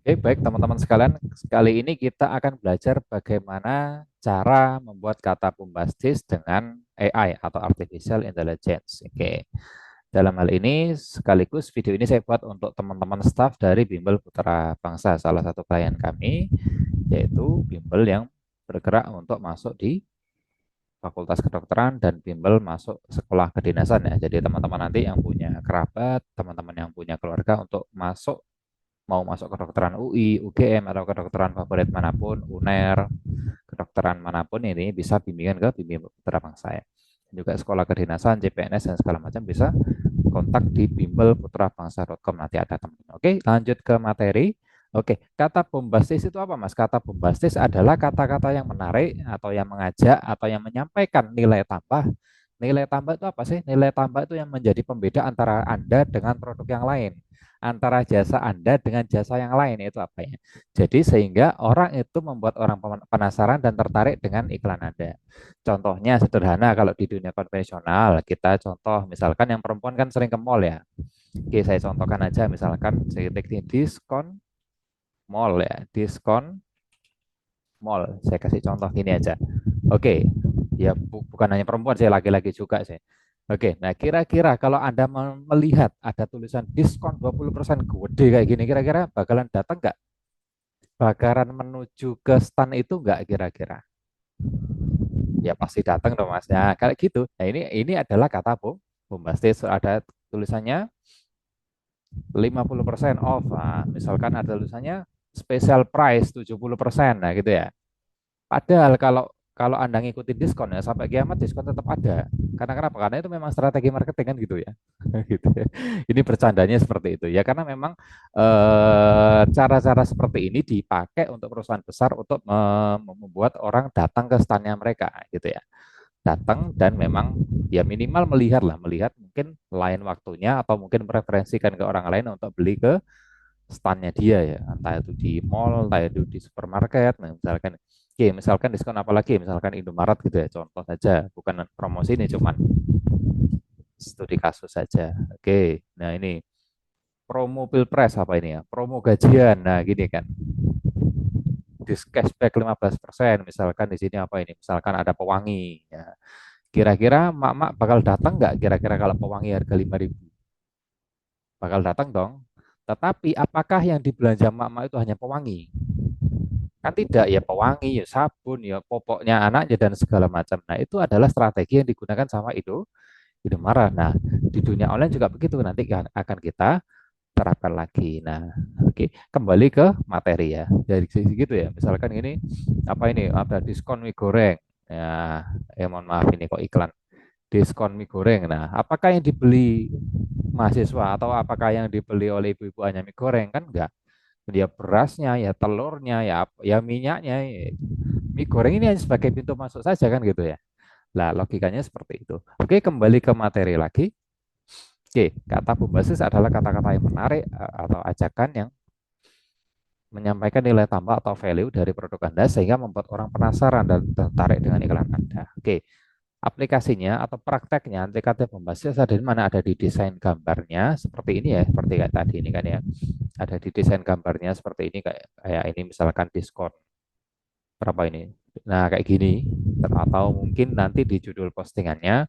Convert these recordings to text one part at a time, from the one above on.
Oke, baik teman-teman sekalian, kali ini kita akan belajar bagaimana cara membuat kata bombastis dengan AI atau Artificial Intelligence. Oke, dalam hal ini sekaligus video ini saya buat untuk teman-teman staff dari Bimbel Putra Bangsa, salah satu klien kami, yaitu Bimbel yang bergerak untuk masuk di Fakultas Kedokteran dan bimbel masuk sekolah kedinasan ya. Jadi teman-teman nanti yang punya kerabat, teman-teman yang punya keluarga untuk masuk mau masuk kedokteran UI, UGM atau kedokteran favorit manapun, UNER, kedokteran manapun ini bisa bimbingan ke bimbing putra bangsa ya. Juga sekolah kedinasan, CPNS dan segala macam bisa kontak di bimbelputrabangsa.com nanti ada teman. Oke, lanjut ke materi. Oke, kata bombastis itu apa, Mas? Kata bombastis adalah kata-kata yang menarik atau yang mengajak atau yang menyampaikan nilai tambah. Nilai tambah itu apa sih? Nilai tambah itu yang menjadi pembeda antara Anda dengan produk yang lain, antara jasa Anda dengan jasa yang lain itu apa ya? Jadi sehingga orang itu membuat orang penasaran dan tertarik dengan iklan Anda. Contohnya sederhana kalau di dunia konvensional, kita contoh misalkan yang perempuan kan sering ke mall ya. Oke, saya contohkan aja misalkan saya ketik diskon mall ya, diskon mall. Saya kasih contoh gini aja. Oke, ya bukan hanya perempuan, saya laki-laki juga sih. Oke, nah kira-kira kalau Anda melihat ada tulisan diskon 20% gede kayak gini, kira-kira bakalan datang nggak? Bakalan menuju ke stand itu nggak kira-kira? Ya pasti datang dong Mas. Nah, kayak gitu. Nah, ini adalah kata bombastis. Ada tulisannya 50% off. Nah, misalkan ada tulisannya special price 70%. Nah, gitu ya. Padahal kalau kalau Anda ngikutin diskon ya sampai kiamat diskon tetap ada. Karena kenapa? Karena itu memang strategi marketing kan gitu ya. Gitu ya. Ini bercandanya seperti itu ya karena memang cara-cara seperti ini dipakai untuk perusahaan besar untuk membuat orang datang ke standnya mereka gitu ya. Datang dan memang ya minimal melihat lah, melihat mungkin lain waktunya atau mungkin mereferensikan ke orang lain untuk beli ke standnya dia ya, entah itu di mall, entah itu di supermarket, nah, misalkan, oke, misalkan diskon apa lagi, misalkan Indomaret gitu ya, contoh saja, bukan promosi ini, cuman studi kasus saja. Oke, nah ini promo pilpres apa ini ya, promo gajian, nah gini kan, cashback 15%, misalkan di sini apa ini, misalkan ada pewangi, ya. Kira-kira mak-mak bakal datang nggak kira-kira kalau pewangi harga 5.000? Bakal datang dong. Tetapi apakah yang dibelanja mak-mak itu hanya pewangi? Kan tidak, ya pewangi, ya sabun, ya popoknya anaknya dan segala macam. Nah, itu adalah strategi yang digunakan sama Indomaret. Nah, di dunia online juga begitu nanti akan kita terapkan lagi. Nah, oke, kembali ke materi ya. Dari sisi gitu ya. Misalkan ini apa ini? Ada diskon mie goreng. Ya, mohon maaf ini kok iklan. Diskon mie goreng. Nah, apakah yang dibeli mahasiswa atau apakah yang dibeli oleh ibu-ibu hanya mie goreng? Kan enggak. Ya berasnya, ya telurnya, ya minyaknya, ya. Mie goreng ini hanya sebagai pintu masuk saja kan gitu ya. Lah logikanya seperti itu. Oke, kembali ke materi lagi. Oke, kata pembasis adalah kata-kata yang menarik atau ajakan yang menyampaikan nilai tambah atau value dari produk Anda sehingga membuat orang penasaran dan tertarik dengan iklan Anda. Oke, aplikasinya atau prakteknya nanti kata pembasis ada di mana, ada di desain gambarnya seperti ini ya, seperti kayak tadi ini kan ya. Ada di desain gambarnya seperti ini kayak kayak ini misalkan diskon berapa ini. Nah, kayak gini atau mungkin nanti di judul postingannya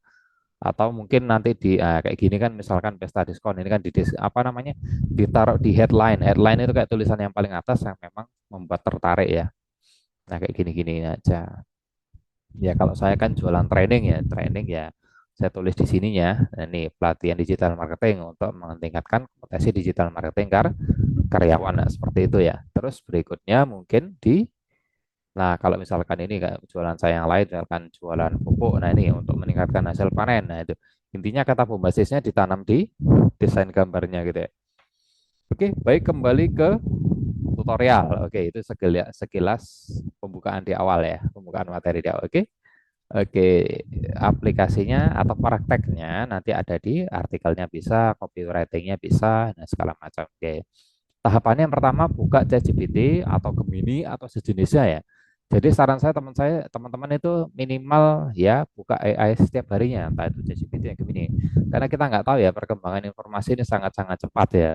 atau mungkin nanti di kayak gini kan misalkan pesta diskon ini kan apa namanya ditaruh di headline. Headline itu kayak tulisan yang paling atas yang memang membuat tertarik ya. Nah, kayak gini-gini aja. Ya kalau saya kan jualan training ya saya tulis di sininya. Nah, ini pelatihan digital marketing untuk meningkatkan kompetensi digital marketing karyawan. Nah, seperti itu ya. Terus berikutnya mungkin nah kalau misalkan ini kayak jualan saya yang lain, misalkan jualan pupuk, nah ini untuk meningkatkan hasil panen. Nah itu intinya kata pembasisnya ditanam di desain gambarnya gitu ya. Oke, baik kembali ke tutorial. Oke, itu sekilas, sekilas pembukaan di awal ya, pembukaan materi di awal. Oke. Oke, aplikasinya atau prakteknya nanti ada di artikelnya bisa, copywritingnya bisa, nah segala macam. Oke. Tahapannya yang pertama buka ChatGPT atau Gemini atau sejenisnya ya. Jadi saran saya teman-teman itu minimal ya buka AI setiap harinya, entah itu ChatGPT yang Gemini. Karena kita nggak tahu ya perkembangan informasi ini sangat-sangat cepat ya.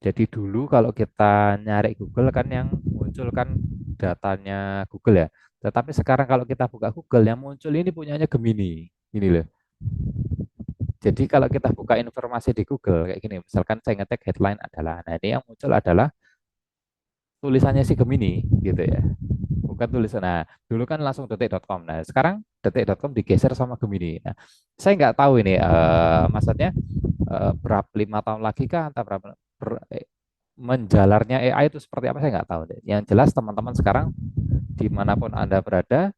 Jadi dulu kalau kita nyari Google kan yang muncul kan datanya Google ya. Tetapi sekarang kalau kita buka Google yang muncul ini punyanya Gemini. Ini loh. Jadi kalau kita buka informasi di Google kayak gini, misalkan saya ngetik headline adalah, nah ini yang muncul adalah tulisannya si Gemini gitu ya. Bukan tulisan. Nah, dulu kan langsung detik.com. Nah, sekarang detik.com digeser sama Gemini. Nah, saya nggak tahu ini, maksudnya berapa 5 tahun lagi kah atau berapa menjalarnya AI itu seperti apa saya nggak tahu deh. Yang jelas teman-teman sekarang dimanapun Anda berada,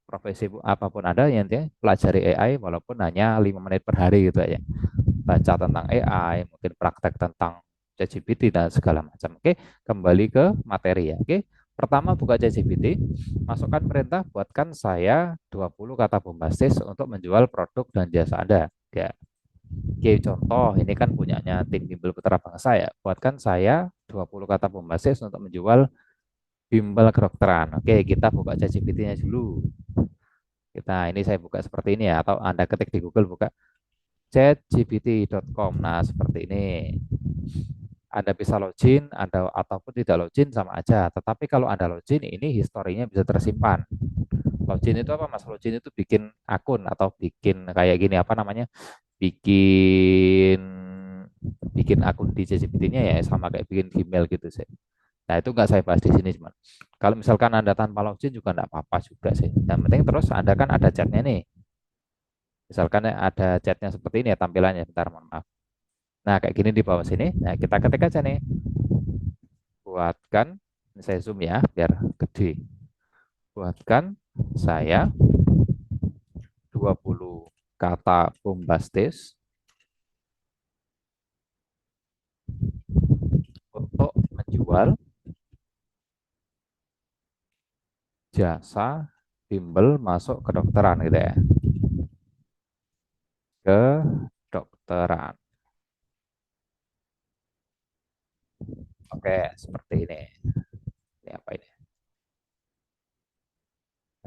profesi apapun ada, yang dia pelajari AI walaupun hanya 5 menit per hari gitu ya. Baca tentang AI, mungkin praktek tentang ChatGPT dan segala macam. Oke, kembali ke materi ya. Oke, pertama buka ChatGPT, masukkan perintah buatkan saya 20 kata bombastis untuk menjual produk dan jasa Anda. Ya, oke, contoh ini kan punyanya tim Bimbel Putra Bangsa ya. Buatkan saya 20 kata bombastis untuk menjual bimbel kedokteran. Oke, kita buka ChatGPT-nya dulu. Kita ini saya buka seperti ini ya, atau Anda ketik di Google buka chatgpt.com. Nah, seperti ini. Anda bisa login, Anda ataupun tidak login sama aja. Tetapi kalau Anda login, ini historinya bisa tersimpan. Login itu apa, Mas? Login itu bikin akun atau bikin kayak gini apa namanya? Bikin bikin akun di ChatGPT-nya ya sama kayak bikin Gmail gitu sih. Nah, itu nggak saya bahas di sini cuman. Kalau misalkan Anda tanpa login juga nggak apa-apa juga sih. Yang penting terus Anda kan ada chatnya nih. Misalkan ada chatnya seperti ini ya tampilannya. Bentar, mohon maaf. Nah, kayak gini di bawah sini. Nah, kita ketik aja nih. Buatkan, ini saya zoom ya, biar gede. Buatkan saya 20 kata bombastis untuk menjual jasa bimbel masuk kedokteran gitu ya. Kedokteran. Oke, seperti ini. Ini apa ini?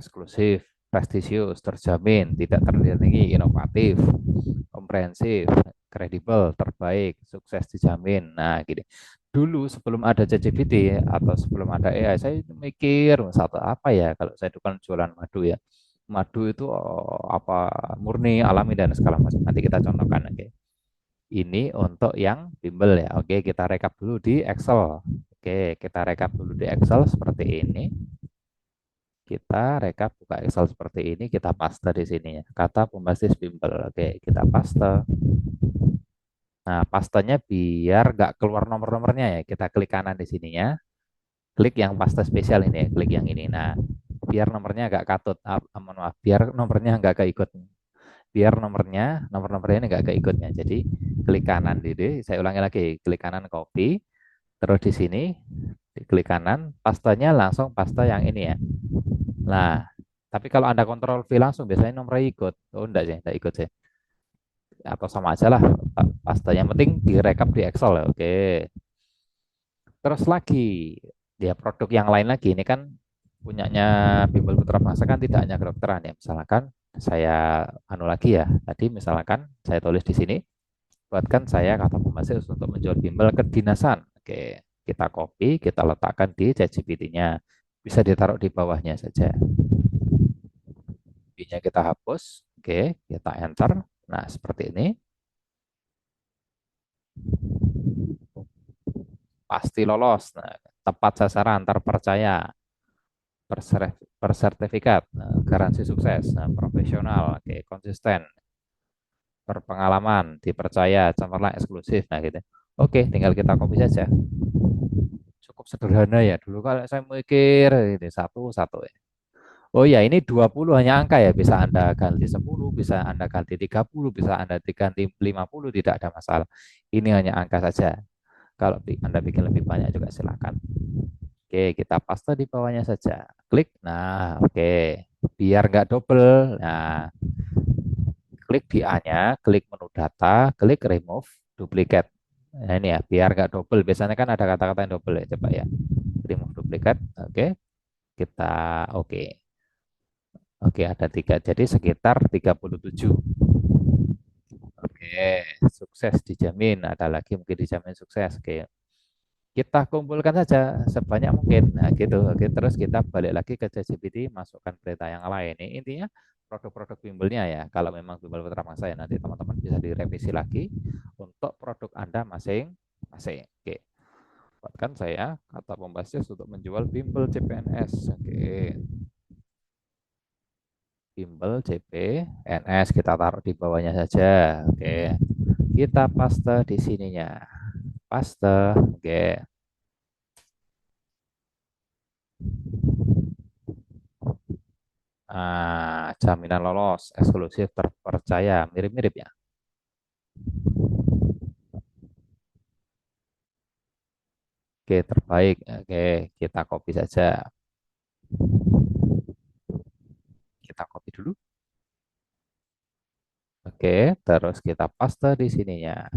Eksklusif, prestisius, terjamin, tidak tertandingi, inovatif, komprehensif, kredibel, terbaik, sukses dijamin. Nah, gini. Dulu sebelum ada ChatGPT atau sebelum ada AI, saya mikir satu apa ya kalau saya itu kan jualan madu ya. Madu itu apa murni, alami dan segala macam. Nanti kita contohkan. Oke. Ini untuk yang bimbel ya. Oke, kita rekap dulu di Excel. Oke, kita rekap dulu di Excel seperti ini. Kita rekap buka Excel seperti ini, kita paste di sini ya. Kata pembastis bimbel. Oke, kita paste. Nah, pastenya biar nggak keluar nomor-nomornya ya. Kita klik kanan di sininya. Klik yang paste spesial ini ya. Klik yang ini. Nah, biar nomornya nggak katut. Mohon maaf, biar nomornya nggak keikut. Biar nomor-nomornya ini nggak keikutnya. Jadi, klik kanan di sini. Saya ulangi lagi. Klik kanan copy. Terus di sini, klik kanan. Pastenya langsung paste yang ini ya. Nah, tapi kalau Anda kontrol V langsung biasanya nomornya ikut. Oh, enggak sih, enggak ikut sih. Atau sama aja lah pasta. Yang penting direkap di Excel ya. Oke. Terus lagi, dia produk yang lain lagi. Ini kan punyanya Bimbel Putra Bangsa kan tidak hanya kedokteran ya. Misalkan saya anu lagi ya. Tadi misalkan saya tulis di sini, buatkan saya kata pembastis untuk menjual bimbel kedinasan. Oke, kita copy, kita letakkan di ChatGPT-nya. Bisa ditaruh di bawahnya saja. I-nya kita hapus. Oke, kita enter. Nah, seperti ini. Pasti lolos. Nah, tepat sasaran, terpercaya, bersertifikat, nah, garansi sukses, nah, profesional, oke, konsisten, berpengalaman, dipercaya, cemerlang, eksklusif. Nah, gitu. Oke, tinggal kita copy saja. Cukup sederhana ya. Dulu kalau saya mikir ini satu-satu ya. Oh ya, ini 20 hanya angka ya. Bisa Anda ganti 10, bisa Anda ganti 30, bisa Anda ganti 50, tidak ada masalah. Ini hanya angka saja. Kalau Anda bikin lebih banyak juga silakan. Oke, kita paste di bawahnya saja. Klik. Nah, oke. Biar nggak double. Nah, klik di A-nya, klik menu data, klik remove duplicate. Nah, ini ya, biar nggak double. Biasanya kan ada kata-kata yang double ya. Coba ya. Remove duplicate. Oke, kita oke. Oke, ada tiga. Jadi sekitar 37. Oke, sukses dijamin. Ada lagi mungkin dijamin sukses. Oke, kita kumpulkan saja sebanyak mungkin. Nah, gitu. Oke, terus kita balik lagi ke ChatGPT, masukkan berita yang lain. Ini intinya produk-produk bimbelnya ya. Kalau memang bimbel Putra Bangsa ya, nanti teman-teman bisa direvisi lagi untuk produk Anda masing-masing. Oke, buatkan saya kata pembastis untuk menjual bimbel CPNS. Oke, bimbel CPNS kita taruh di bawahnya saja. Oke, kita paste di sininya. Paste. Oke. Jaminan lolos, eksklusif, terpercaya, mirip-mirip ya. Oke, terbaik. Oke, kita copy saja. Kita copy dulu. Oke, terus kita paste di sininya.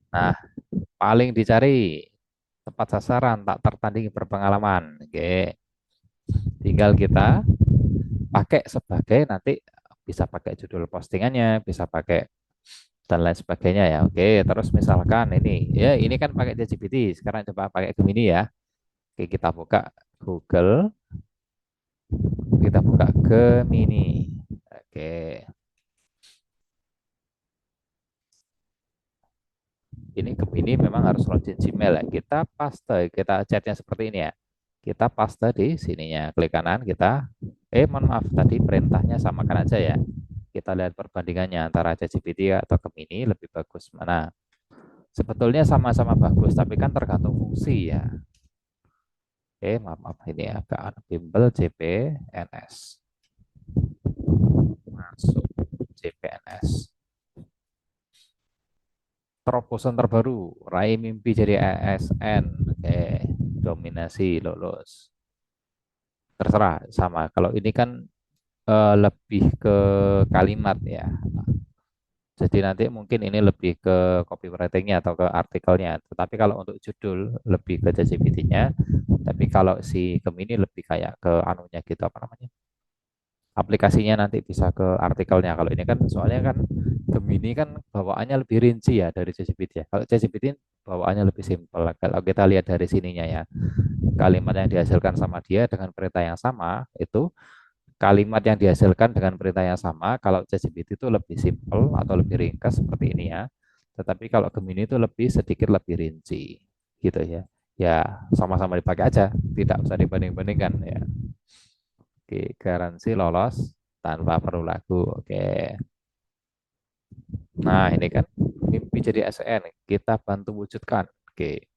Nah, paling dicari tepat sasaran, tak tertandingi berpengalaman. Oke, tinggal kita pakai sebagai nanti bisa pakai judul postingannya, bisa pakai dan lain sebagainya ya. Oke, terus misalkan ini, ya ini kan pakai ChatGPT. Sekarang coba pakai Gemini ya. Oke, kita buka Google, kita buka Gemini. Oke, ini Gemini memang harus login Gmail ya. Kita paste, kita chatnya seperti ini ya. Kita paste di sininya, klik kanan kita. Mohon maaf tadi perintahnya samakan aja ya. Kita lihat perbandingannya antara ChatGPT atau Gemini lebih bagus mana. Sebetulnya sama-sama bagus, tapi kan tergantung fungsi ya. Maaf, maaf ini agak bimbel CPNS. Masuk CPNS. Terobosan terbaru, raih mimpi jadi ASN. Oke, dominasi lolos. Terserah sama. Kalau ini kan lebih ke kalimat ya. Jadi nanti mungkin ini lebih ke copywritingnya atau ke artikelnya. Tetapi kalau untuk judul lebih ke ChatGPT-nya. Tapi kalau si Gemini lebih kayak ke anunya gitu apa namanya? Aplikasinya nanti bisa ke artikelnya. Kalau ini kan soalnya kan Gemini kan bawaannya lebih rinci ya dari ChatGPT ya. Kalau ChatGPT bawaannya lebih simpel. Kalau kita lihat dari sininya ya, kalimat yang dihasilkan sama dia dengan perintah yang sama itu kalimat yang dihasilkan dengan perintah yang sama. Kalau ChatGPT itu lebih simpel atau lebih ringkas seperti ini ya. Tetapi kalau Gemini itu lebih sedikit lebih rinci gitu ya. Ya sama-sama dipakai aja, tidak usah dibanding-bandingkan ya. Oke, garansi lolos tanpa perlu lagu. Oke. Nah, ini kan mimpi jadi ASN. Kita bantu wujudkan. Oke.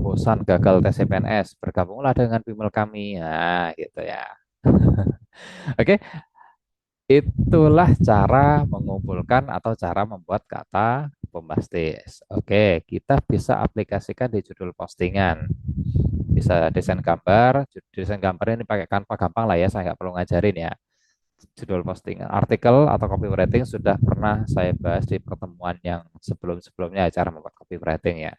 Bosan gagal tes CPNS, bergabunglah dengan bimbel kami. Nah, gitu ya. Oke, itulah cara mengumpulkan atau cara membuat kata bombastis. Oke, kita bisa aplikasikan di judul postingan. Bisa desain gambar, desain gambar ini pakai Canva gampang lah ya, saya nggak perlu ngajarin ya. Judul postingan, artikel atau copywriting sudah pernah saya bahas di pertemuan yang sebelum-sebelumnya cara membuat copywriting ya.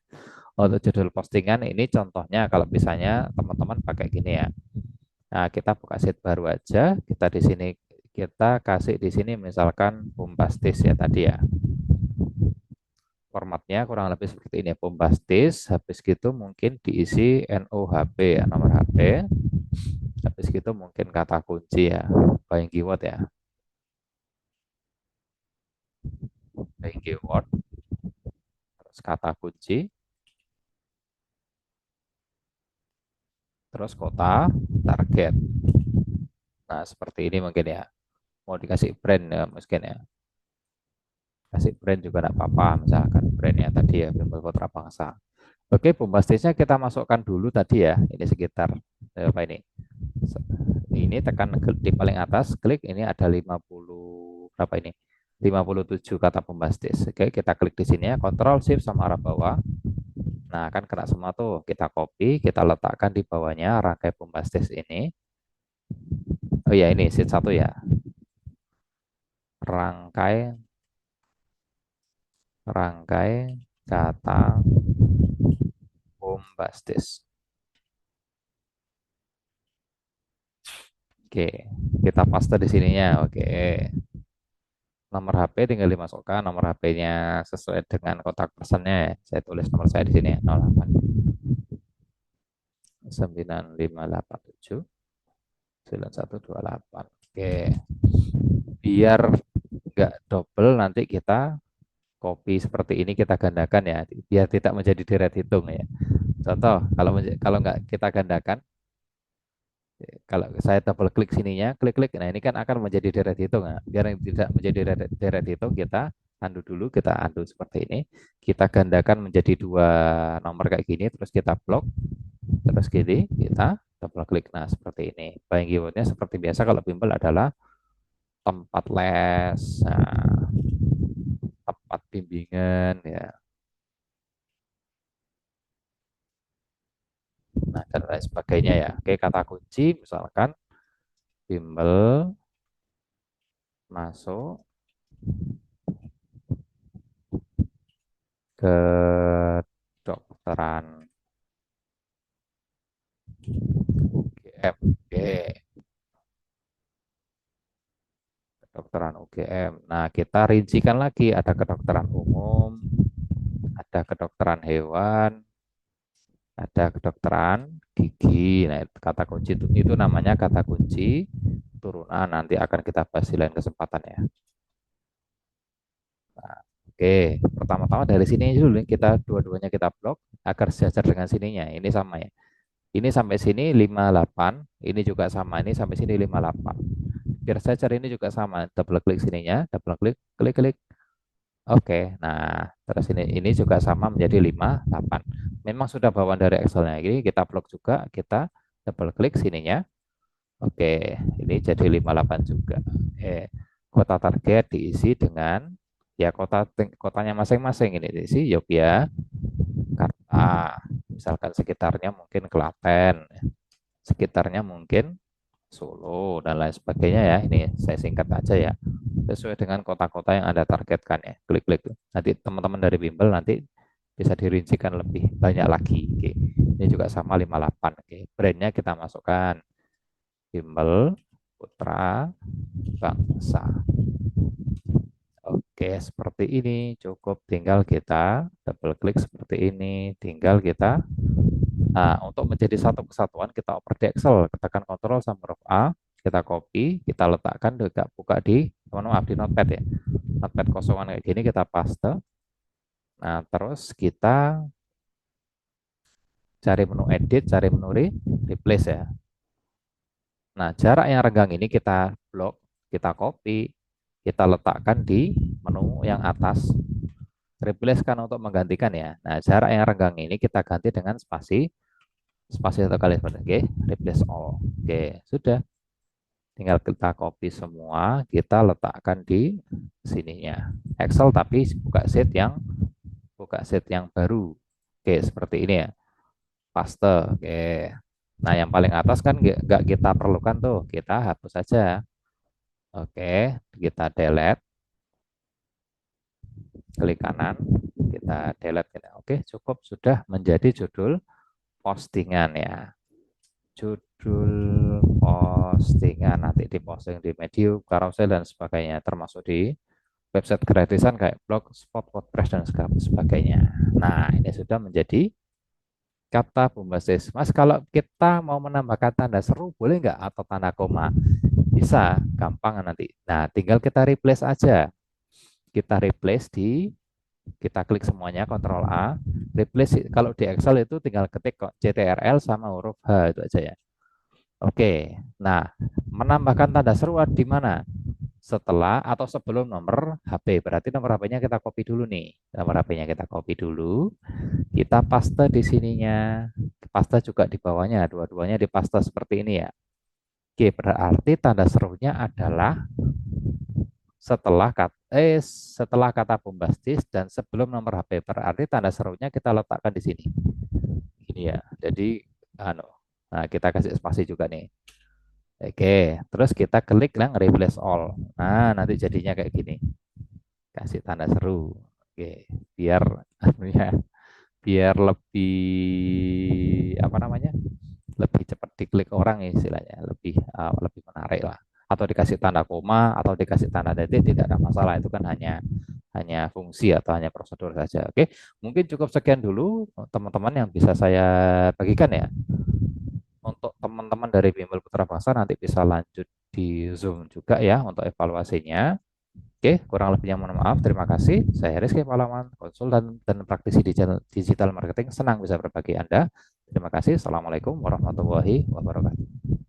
Untuk judul postingan ini contohnya kalau misalnya teman-teman pakai gini ya. Nah, kita buka sheet baru aja, kita di sini kita kasih di sini misalkan bombastis ya tadi ya. Formatnya kurang lebih seperti ini, bombastis, habis gitu mungkin diisi NOHP ya, nomor HP. Habis gitu mungkin kata kunci ya, buying keyword ya, buying keyword, terus kata kunci, terus kota, target. Nah, seperti ini mungkin ya. Mau dikasih brand ya mungkin ya. Kasih brand juga tidak apa-apa, misalkan brandnya tadi ya, Bimbel Putra Bangsa. Oke, bombastisnya kita masukkan dulu tadi ya. Ini sekitar apa ini? Ini tekan di paling atas, klik ini ada 50 berapa ini? 57 kata bombastis. Oke, kita klik di sini ya, Ctrl Shift sama arah bawah. Nah, kan kena semua tuh. Kita copy, kita letakkan di bawahnya rangkai bombastis ini. Oh ya, ini sheet 1 ya. Rangkai rangkai kata bombastis. Oke, kita paste di sininya. Oke, nomor HP tinggal dimasukkan nomor HP-nya sesuai dengan kotak pesannya. Saya tulis nomor saya di sini ya, 08 9587 9128. Oke, biar nggak double nanti kita copy seperti ini kita gandakan ya, biar tidak menjadi deret hitung ya. Contoh, kalau nggak kita gandakan, kalau saya double klik sininya, klik-klik, nah ini kan akan menjadi deret hitung. Nah, biar yang tidak menjadi deret hitung, kita undo dulu, kita undo seperti ini. Kita gandakan menjadi dua nomor kayak gini, terus kita blok, terus gini, kita double klik. Nah, seperti ini. Buying keywordnya seperti biasa kalau bimbel adalah tempat les, nah, tempat bimbingan, ya. Nah, dan lain sebagainya ya. Oke, kata kunci misalkan bimbel masuk kedokteran UGM. Oke, kedokteran UGM. Nah, kita rincikan lagi, ada kedokteran umum, ada kedokteran hewan, ada kedokteran gigi. Nah, kata kunci itu namanya kata kunci turunan. Nanti akan kita bahas di lain kesempatan ya. Nah, oke, pertama-tama dari sini dulu nih, kita dua-duanya kita blok agar sejajar dengan sininya. Ini sama ya. Ini sampai sini 58, ini juga sama, ini sampai sini 58. Biar saya cari ini juga sama, double klik sininya, double klik, klik-klik. Oke, nah terus ini juga sama menjadi 58. Memang sudah bawaan dari Excelnya, ini kita blok juga, kita double klik sininya. Oke, ini jadi 58 juga. Kota target diisi dengan ya kotanya masing-masing, ini diisi Yogyakarta. Misalkan sekitarnya mungkin Klaten, sekitarnya mungkin Solo dan lain sebagainya ya. Ini saya singkat aja ya. Sesuai dengan kota-kota yang Anda targetkan ya. Klik-klik. Nanti teman-teman dari Bimbel nanti bisa dirincikan lebih banyak lagi. Oke. Ini juga sama 58. Oke. Brandnya kita masukkan Bimbel Putra Bangsa. Oke, seperti ini cukup tinggal kita double klik seperti ini, tinggal kita untuk menjadi satu kesatuan kita oper di Excel, tekan Ctrl sama huruf A, kita copy, kita letakkan juga buka di maaf di Notepad ya. Notepad kosongan kayak gini kita paste. Nah, terus kita cari menu edit, cari menu replace ya. Nah, jarak yang renggang ini kita blok, kita copy, kita letakkan di menu yang atas. Replace kan untuk menggantikan ya. Nah, jarak yang renggang ini kita ganti dengan spasi satu kali seperti oke, replace all. Oke, sudah. Tinggal kita copy semua, kita letakkan di sininya. Excel tapi buka sheet yang baru. Oke, seperti ini ya. Paste. Oke. Nah, yang paling atas kan nggak kita perlukan tuh, kita hapus saja. Oke, kita delete, klik kanan, kita delete. Oke, cukup sudah menjadi judul postingan ya. Judul postingan nanti diposting di Medium, Carousel dan sebagainya, termasuk di website gratisan kayak Blogspot, WordPress dan sebagainya. Nah, ini sudah menjadi kata pembasis. Mas, kalau kita mau menambahkan tanda seru, boleh nggak? Atau tanda koma? Bisa, gampang nanti. Nah, tinggal kita replace aja. Kita replace kita klik semuanya, Ctrl A. Replace, kalau di Excel itu tinggal ketik kok CTRL sama huruf H, itu aja ya. Oke, nah, menambahkan tanda seru di mana? Setelah atau sebelum nomor HP. Berarti nomor HP-nya kita copy dulu nih. Nomor HP-nya kita copy dulu. Kita paste di sininya. Paste juga di bawahnya. Dua-duanya dipaste seperti ini ya. Oke, berarti tanda serunya adalah setelah kata bombastis dan sebelum nomor HP. Berarti tanda serunya kita letakkan di sini. Ini ya. Jadi nah, kita kasih spasi juga nih. Oke, terus kita klik yang replace all. Nah, nanti jadinya kayak gini. Kasih tanda seru. Oke, biar ya, biar lebih apa namanya? lebih cepat diklik orang ya istilahnya, lebih menarik lah. Atau dikasih tanda koma atau dikasih tanda titik tidak ada masalah, itu kan hanya hanya fungsi atau hanya prosedur saja. Oke, mungkin cukup sekian dulu teman-teman yang bisa saya bagikan ya. Untuk teman-teman dari Bimbel Putra Bangsa nanti bisa lanjut di Zoom juga ya untuk evaluasinya. Oke, kurang lebihnya mohon maaf. Terima kasih. Saya Rizky Palawan, konsultan dan praktisi digital marketing. Senang bisa berbagi Anda. Terima kasih. Assalamualaikum warahmatullahi wabarakatuh.